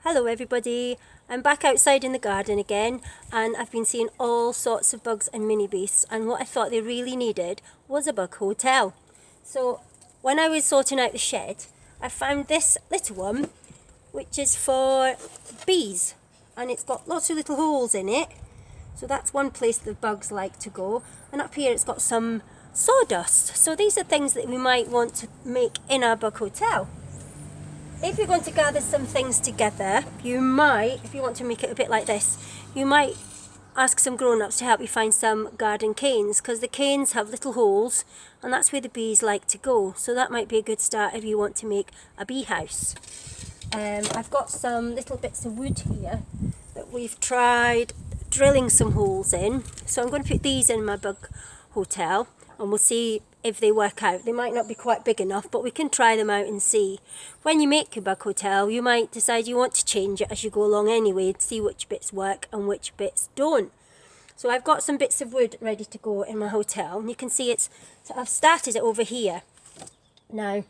Hello everybody, I'm back outside in the garden again and I've been seeing all sorts of bugs and mini beasts, and what I thought they really needed was a bug hotel. So when I was sorting out the shed, I found this little one which is for bees, and it's got lots of little holes in it. So that's one place the bugs like to go, and up here it's got some sawdust. So these are things that we might want to make in our bug hotel. If you're going to gather some things together, you might, if you want to make it a bit like this, you might ask some grown-ups to help you find some garden canes, because the canes have little holes and that's where the bees like to go. So that might be a good start if you want to make a bee house. I've got some little bits of wood here that we've tried drilling some holes in. So I'm going to put these in my bug hotel and we'll see if they work out. They might not be quite big enough, but we can try them out and see. When you make your bug hotel, you might decide you want to change it as you go along anyway, to see which bits work and which bits don't. So I've got some bits of wood ready to go in my hotel, and you can see I've started it over here. Now,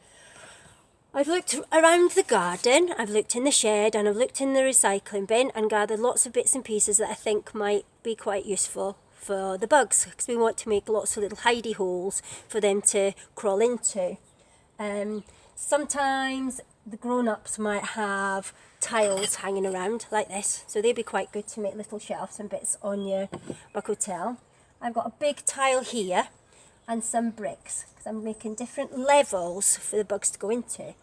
I've looked around the garden, I've looked in the shed, and I've looked in the recycling bin and gathered lots of bits and pieces that I think might be quite useful for the bugs, because we want to make lots of little hidey holes for them to crawl into. Sometimes the grown-ups might have tiles hanging around like this, so they'd be quite good to make little shelves and bits on your bug hotel. I've got a big tile here and some bricks, because I'm making different levels for the bugs to go into.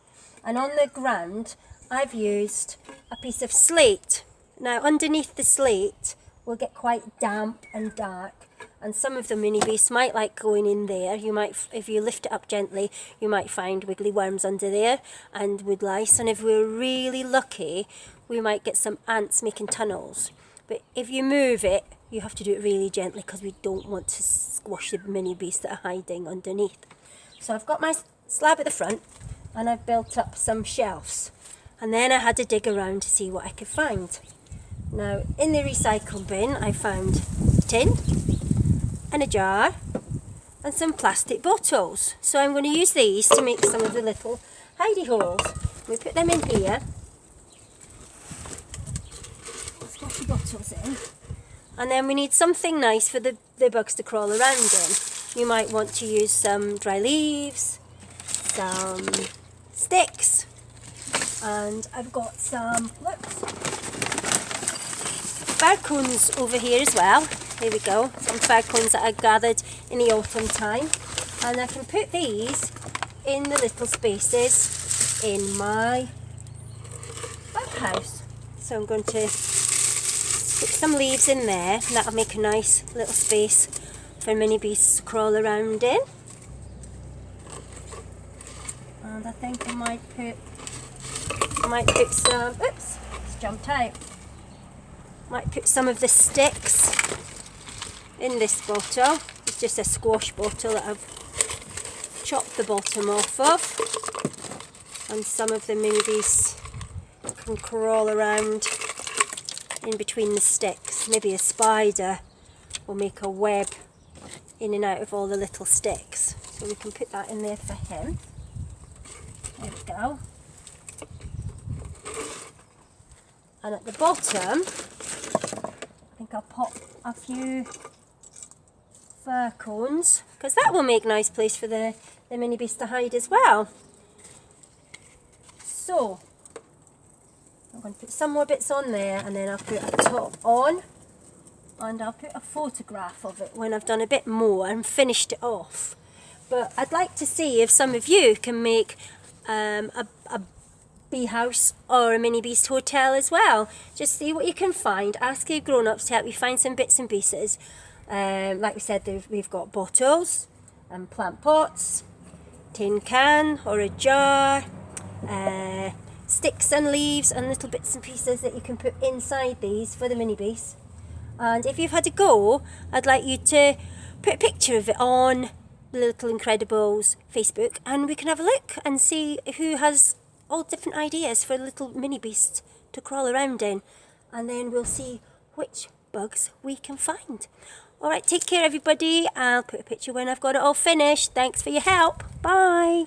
And on the ground I've used a piece of slate. Now underneath the slate will get quite damp and dark, and some of the mini beasts might like going in there. You might, if you lift it up gently, you might find wiggly worms under there and wood lice, and if we're really lucky we might get some ants making tunnels. But if you move it, you have to do it really gently, because we don't want to squash the mini beasts that are hiding underneath. So I've got my slab at the front and I've built up some shelves, and then I had to dig around to see what I could find. Now, in the recycle bin I found tin and a jar and some plastic bottles. So I'm going to use these to make some of the little hidey holes. We put them in here. Let's put the bottles in. And then we need something nice for the bugs to crawl around in. You might want to use some dry leaves, some sticks, and I've got some, fir cones over here as well. Here we go, some fir cones that I gathered in the autumn time, and I can put these in the little spaces in my bug house. So I'm going to put some leaves in there, and that'll make a nice little space for mini beasts to crawl around in. And I think I might put some, oops, it's jumped out. Might put some of the sticks in this bottle. It's just a squash bottle that I've chopped the bottom off of, and some of the mini beasts can crawl around in between the sticks. Maybe a spider will make a web in and out of all the little sticks, so we can put that in there for him. There we go. And at the bottom I think I'll pop a few fir cones, because that will make a nice place for the mini beast to hide as well. So I'm going to put some more bits on there, and then I'll put a top on, and I'll put a photograph of it when I've done a bit more and finished it off. But I'd like to see if some of you can make a bee house or a mini beast hotel as well. Just see what you can find. Ask your grown-ups to help you find some bits and pieces. Like we said, we've got bottles and plant pots, tin can or a jar, sticks and leaves and little bits and pieces that you can put inside these for the mini beast. And if you've had a go, I'd like you to put a picture of it on the Little Incredibles Facebook, and we can have a look and see who has all different ideas for little mini beasts to crawl around in, and then we'll see which bugs we can find. Alright, take care everybody. I'll put a picture when I've got it all finished. Thanks for your help. Bye.